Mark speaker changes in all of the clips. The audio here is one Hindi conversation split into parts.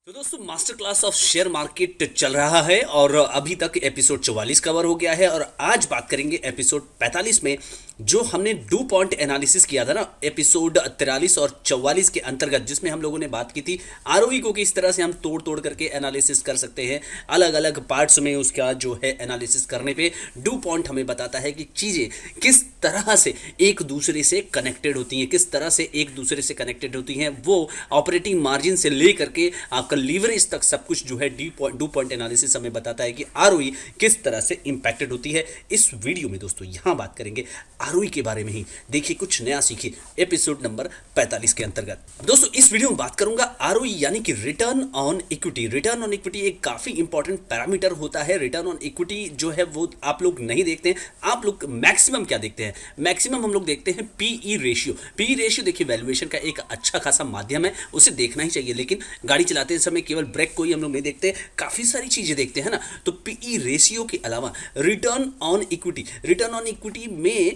Speaker 1: तो दोस्तों master class of share market चल रहा है और अभी तक एपिसोड 44 कवर हो गया है और आज बात करेंगे एपिसोड 45 में जो हमने डू पॉइंट एनालिसिस किया था ना एपिसोड 43 और 44 के अंतर्गत, जिसमें हम लोगों ने बात की थी आरओई को किस तरह से हम तोड़ तोड़ करके एनालिसिस कर सकते हैं। अलग अलग पार्ट्स में उसका जो है एनालिसिस करने पे डू पॉइंट हमें बताता है कि चीज़ें किस तरह से एक दूसरे से कनेक्टेड होती हैं, किस तरह से एक दूसरे से कनेक्टेड होती हैं। वो ऑपरेटिंग मार्जिन से ले करके आपका लीवरेज तक सब कुछ जो है डू पॉइंट एनालिसिस हमें बताता है कि आरओई किस तरह से इंपैक्टेड होती है। इस वीडियो में दोस्तों यहाँ बात करेंगे आरओई के बारे में ही। देखिए कुछ नया सीखिए एपिसोड नंबर 45 के अंतर्गत। दोस्तों इस वीडियो में बात करूंगा आरओई यानी कि return on equity. Return on equity एक काफी इंपॉर्टेंट पैरामीटर होता है। रिटर्न ऑन इक्विटी जो है वो आप लोग नहीं देखते हैं। आप लोग मैक्सिमम क्या देखते हैं? मैक्सिमम हम लोग देखते हैं पीई रेशियो। पीई रेशियो देखिए वैल्यूएशन का एक अच्छा खासा माध्यम है, उसे देखना ही चाहिए, लेकिन गाड़ी चलाते समय केवल ब्रेक को ही हम लोग नहीं देखते, काफी सारी चीजें देखते हैं ना। तो पीई रेशियो के अलावा return on equity, return on equity में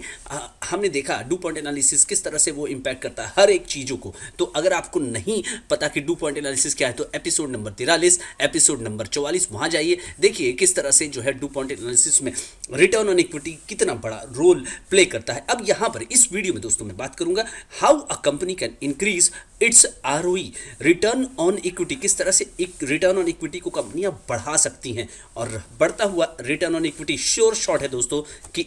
Speaker 1: हमने देखा डू पॉइंट एनालिसिस किस तरह से वो इंपैक्ट करता है हर एक चीजों को। तो अगर आपको नहीं पता कि डू पॉइंट एनालिसिस क्या है तो एपिसोड नंबर 43, एपिसोड नंबर 44 वहां जाइए, देखिए किस तरह से जो है डू पॉइंट एनालिसिस में रिटर्न ऑन इक्विटी कितना बड़ा रोल प्ले करता है। अब यहां पर इस वीडियो में दोस्तों मैं बात करूंगा how a company can increase its ROE. Return on equity, किस तरह से एक रिटर्न ऑन इक्विटी को कंपनियां बढ़ा सकती हैं। और बढ़ता हुआ return on equity sure shot है दोस्तों कि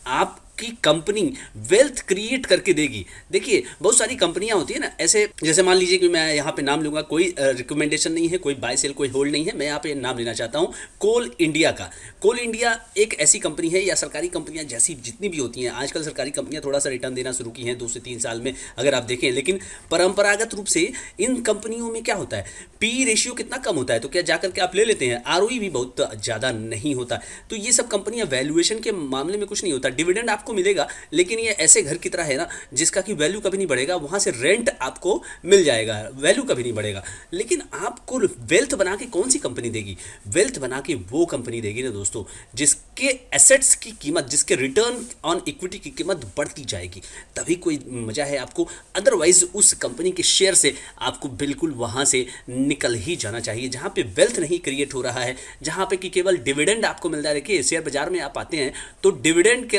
Speaker 1: आपकी कंपनी वेल्थ क्रिएट करके देगी। देखिए बहुत सारी कंपनियां होती है ना, ऐसे जैसे मान लीजिए कि मैं यहाँ पे नाम लूंगा, कोई रिकमेंडेशन नहीं है, कोई बाय सेल कोई होल्ड नहीं है, मैं यहाँ पे नाम लेना चाहता हूँ कोल इंडिया का। कोल इंडिया एक ऐसी कंपनी है, या सरकारी कंपनियां जैसी जितनी भी होती हैं, आजकल सरकारी कंपनियां थोड़ा सा रिटर्न देना शुरू की हैं 2 से 3 साल में अगर आप देखें, लेकिन परंपरागत रूप से इन कंपनियों में क्या होता है, पी रेशियो कितना कम होता है तो क्या जाकर के आप ले लेते हैं, आरओई भी बहुत ज़्यादा नहीं होता। तो ये सब कंपनियां वैल्यूएशन के मामले में कुछ नहीं होता, डिविडेंड आपको मिलेगा, लेकिन ये ऐसे घर की तरह है ना जिसका कि वैल्यू कभी नहीं बढ़ेगा, वहां से रेंट आपको मिल जाएगा, वैल्यू कभी नहीं बढ़ेगा। लेकिन आपको वेल्थ बना के कौन सी कंपनी देगी? वेल्थ बना के वो कंपनी देगी ना दोस्तों जिसके एसेट्स की कीमत, जिसके रिटर्न ऑन इक्विटी की कीमत बढ़ती जाएगी, तभी कोई मजा है आपको। अदरवाइज उस कंपनी के शेयर से आपको बिल्कुल वहां से निकल ही जाना चाहिए, जहां पे वेल्थ नहीं क्रिएट हो रहा है, जहां पे कि केवल डिविडेंड आपको मिल रहा है। देखिए शेयर बाजार में आप आते हैं तो डिविडेंड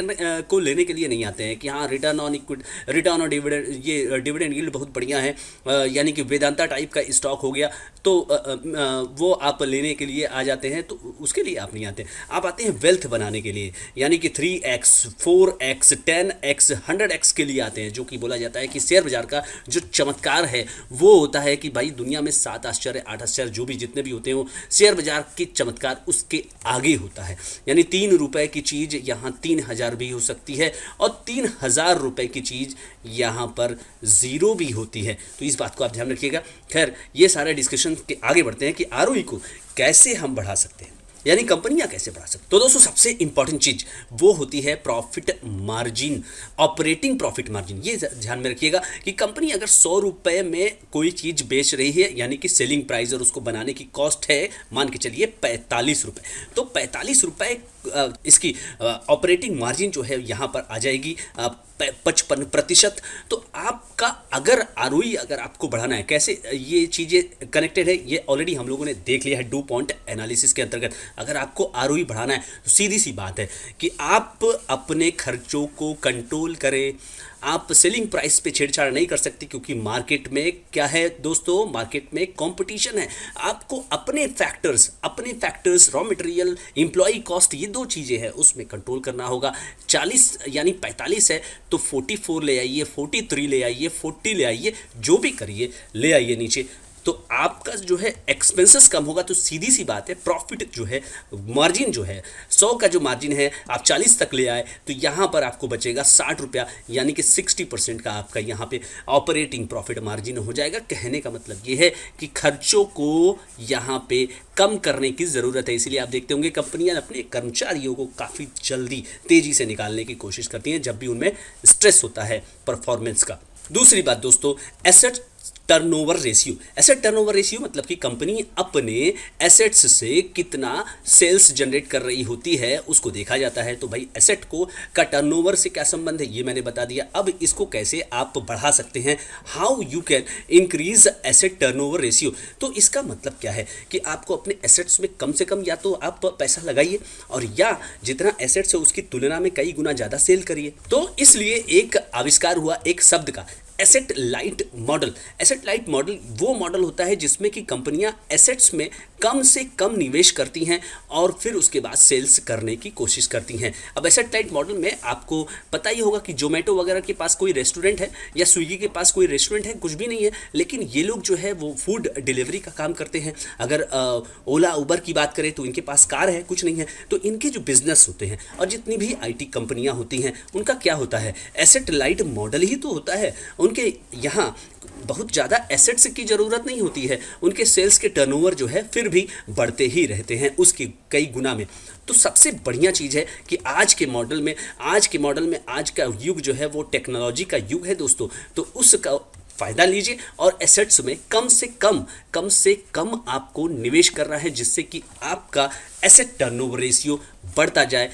Speaker 1: को लेने के लिए नहीं आते हैं कि हाँ return on equity, return on dividend, ये डिविडेंड यील्ड बहुत बढ़िया है, यानी कि वेदांता टाइप का स्टॉक हो गया, तो वो आप लेने के लिए आ जाते हैं। तो उसके लिए आप नहीं आते, आप आते हैं वेल्थ बनाने के लिए, यानी कि 3x 4x 10x 100x के लिए आते हैं। जो कि बोला जाता है कि शेयर बाजार का जो चमत्कार है वो होता है कि भाई दुनिया में 7 आश्चर्य 8 आश्चर्य जो भी जितने भी होते हैं, शेयर बाजार की चमत्कार उसके आगे होता है। यानी 3 रुपए की चीज़ यहाँ 3000 भी हो सकती है और 3000 रुपए की चीज़ यहाँ पर ज़ीरो भी होती है। तो इस बात को आप ध्यान रखिएगा। खैर ये सारे डिस्कशन के आगे बढ़ते हैं कि आरओई को कैसे हम बढ़ा सकते हैं, यानी कंपनियां कैसे बढ़ा सकती। तो दोस्तों सबसे इंपॉर्टेंट चीज वो होती है profit margin, operating profit margin. ये ध्यान में रखिएगा कि कंपनी अगर 100 रुपए में कोई चीज बेच रही है, यानी कि सेलिंग प्राइस और उसको बनाने की कॉस्ट है मान के चलिए 45 रुपए, तो 45 रुपए इसकी ऑपरेटिंग मार्जिन जो है यहाँ पर आ जाएगी 55%। तो आपका अगर आरओई अगर आपको बढ़ाना है, कैसे ये चीज़ें कनेक्टेड है ये ऑलरेडी हम लोगों ने देख लिया है डू पॉइंट एनालिसिस के अंतर्गत। अगर आपको आरओई बढ़ाना है तो सीधी सी बात है कि आप अपने खर्चों को कंट्रोल करें। आप सेलिंग प्राइस पे छेड़छाड़ नहीं कर सकते, क्योंकि मार्केट में क्या है दोस्तों, मार्केट में कंपटीशन है। आपको अपने factors raw material, employ cost, ये 2 चीज़ें हैं उसमें कंट्रोल करना होगा। 40 यानी 45 है तो 44 ले आइए, 43 ले आइए, 40 ले आइए, जो भी करिए ले आइए नीचे, तो आपका जो है एक्सपेंसेस कम होगा। तो सीधी सी बात है प्रॉफिट जो है, मार्जिन जो है 100 का जो मार्जिन है आप 40 तक ले आए तो यहाँ पर आपको बचेगा 60 रुपया, यानी कि 60% का आपका यहाँ पे ऑपरेटिंग प्रॉफिट मार्जिन हो जाएगा। कहने का मतलब ये है कि खर्चों को यहाँ पे कम करने की ज़रूरत है। इसीलिए आप देखते होंगे कंपनियां अपने कर्मचारियों को काफ़ी जल्दी तेज़ी से निकालने की कोशिश करती हैं जब भी उनमें स्ट्रेस होता है परफॉर्मेंस का। दूसरी बात दोस्तों, asset turnover ratio. Asset turnover ratio मतलब कि कंपनी अपने एसेट्स से कितना सेल्स जनरेट कर रही होती है उसको देखा जाता है। तो भाई एसेट को का टर्नओवर से क्या संबंध है ये मैंने बता दिया। अब इसको कैसे आप बढ़ा सकते हैं, how you can increase asset turnover ratio. तो इसका मतलब क्या है कि आपको अपने एसेट्स में कम से कम या तो आप पैसा लगाइए और या जितना एसेट्स है उसकी तुलना में कई गुना ज़्यादा सेल करिए। तो इसलिए एक आविष्कार हुआ एक शब्द का, asset light model. Asset light model वो मॉडल होता है जिसमें कि कंपनियां एसेट्स में कम से कम निवेश करती हैं और फिर उसके बाद सेल्स करने की कोशिश करती हैं। अब एसेट लाइट मॉडल में आपको पता ही होगा कि जोमेटो वगैरह के पास कोई रेस्टोरेंट है या स्विगी के पास कोई रेस्टोरेंट है, कुछ भी नहीं है, लेकिन ये लोग जो है वो फूड डिलीवरी का काम करते हैं। अगर ओला उबर की बात करें तो इनके पास कार है, कुछ नहीं है। तो इनके जो बिजनेस होते हैं और जितनी भी आईटी कंपनियां होती हैं उनका क्या होता है, एसेट लाइट मॉडल ही तो होता है। उनके यहाँ बहुत ज़्यादा एसेट्स की ज़रूरत नहीं होती है, उनके सेल्स के टर्नओवर जो है फिर भी बढ़ते ही रहते हैं उसके कई गुना में। तो सबसे बढ़िया चीज़ है कि आज के मॉडल में आज का युग जो है वो टेक्नोलॉजी का युग है दोस्तों। तो उसका फ़ायदा लीजिए और एसेट्स में कम से कम आपको निवेश करना है जिससे कि आपका एसेट टर्नओवर रेशियो बढ़ता जाए।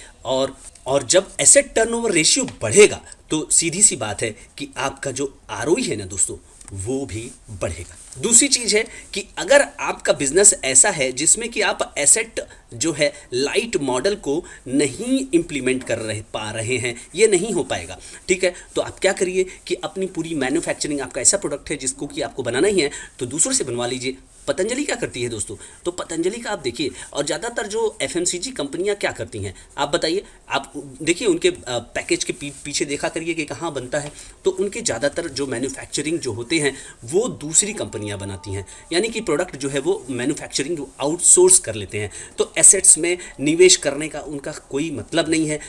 Speaker 1: और जब एसेट टर्नओवर रेशियो बढ़ेगा तो सीधी सी बात है कि आपका जो आरओई है ना दोस्तों वो भी बढ़ेगा। दूसरी चीज़ है कि अगर आपका बिजनेस ऐसा है जिसमें कि आप एसेट जो है लाइट मॉडल को नहीं इम्प्लीमेंट पा रहे हैं, ये नहीं हो पाएगा, ठीक है। तो आप क्या करिए कि अपनी पूरी मैन्युफैक्चरिंग, आपका ऐसा प्रोडक्ट है जिसको कि आपको बनाना ही है तो दूसरों से बनवा लीजिए। पतंजलि क्या करती है दोस्तों, तो पतंजलि का आप देखिए, और ज़्यादातर जो एफएमसीजी कंपनियां क्या करती हैं आप बताइए। आप देखिए उनके पैकेज के पीछे देखा करिए कि कहाँ बनता है। तो उनके ज़्यादातर जो मैन्युफैक्चरिंग जो होते हैं वो दूसरी कंपनियां बनाती हैं, यानी कि प्रोडक्ट जो है वो मैन्युफैक्चरिंग आउटसोर्स कर लेते हैं। तो एसेट्स में निवेश करने का उनका कोई मतलब नहीं है,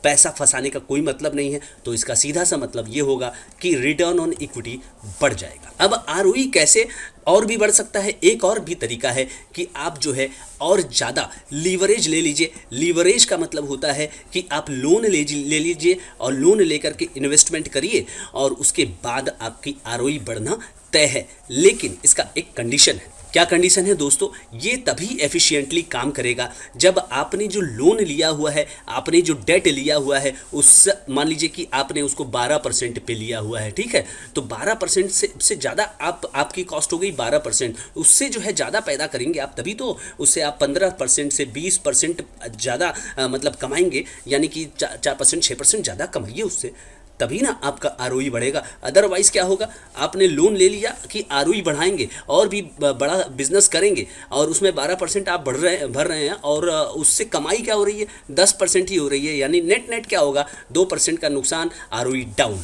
Speaker 1: पैसा फंसाने का कोई मतलब नहीं है। तो इसका सीधा सा मतलब ये होगा कि रिटर्न ऑन इक्विटी बढ़ जाएगा। अब आरओई कैसे और भी बढ़ सकता है, एक और भी तरीका है कि आप जो है और ज़्यादा लीवरेज ले लीजिए। लीवरेज का मतलब होता है कि आप लोन ले लीजिए और लोन लेकर के इन्वेस्टमेंट करिए और उसके बाद आपकी आरओई बढ़ना तय है। लेकिन इसका एक कंडीशन है। क्या कंडीशन है दोस्तों, ये तभी एफिशिएंटली काम करेगा जब आपने जो लोन लिया हुआ है, आपने जो डेट लिया हुआ है, उस मान लीजिए कि आपने उसको 12% पे लिया हुआ है, ठीक है। तो 12% से ज़्यादा आपकी कॉस्ट हो गई 12%, उससे जो है ज़्यादा पैदा करेंगे आप, तभी तो उससे आप 15% से 20% ज़्यादा मतलब कमाएंगे, यानी कि 4% 6% ज़्यादा कमाइए उससे, तभी ना आपका आरओई बढ़ेगा। अदरवाइज़ क्या होगा, आपने लोन ले लिया कि आरओई बढ़ाएंगे और भी बड़ा बिजनेस करेंगे और उसमें 12% आप भर रहे हैं और उससे कमाई क्या हो रही है, 10% ही हो रही है, यानी नेट क्या होगा, 2% का नुकसान, आरओई डाउन।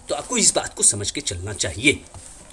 Speaker 1: तो आपको इस बात को समझ के चलना चाहिए।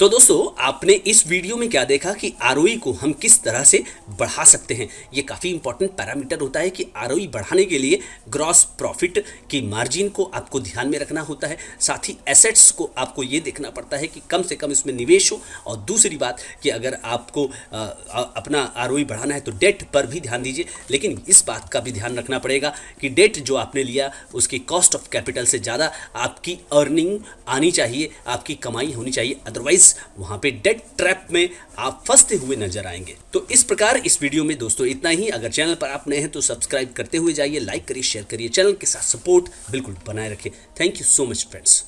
Speaker 1: तो दोस्तों आपने इस वीडियो में क्या देखा कि आरओई को हम किस तरह से बढ़ा सकते हैं। ये काफ़ी इंपॉर्टेंट पैरामीटर होता है कि आरओई बढ़ाने के लिए ग्रॉस प्रॉफिट की मार्जिन को आपको ध्यान में रखना होता है, साथ ही एसेट्स को आपको ये देखना पड़ता है कि कम से कम इसमें निवेश हो, और दूसरी बात कि अगर आपको अपना आरओई बढ़ाना है तो डेट पर भी ध्यान दीजिए। लेकिन इस बात का भी ध्यान रखना पड़ेगा कि डेट जो आपने लिया उसकी कॉस्ट ऑफ कैपिटल से ज़्यादा आपकी अर्निंग आनी चाहिए, आपकी कमाई होनी चाहिए, अदरवाइज वहां पे डेट ट्रैप में आप फंसते हुए नजर आएंगे। तो इस प्रकार इस वीडियो में दोस्तों इतना ही। अगर चैनल पर आप नए हैं तो सब्सक्राइब करते हुए जाइए, लाइक करिए, शेयर करिए, चैनल के साथ सपोर्ट बिल्कुल बनाए रखिए। Thank you so much friends.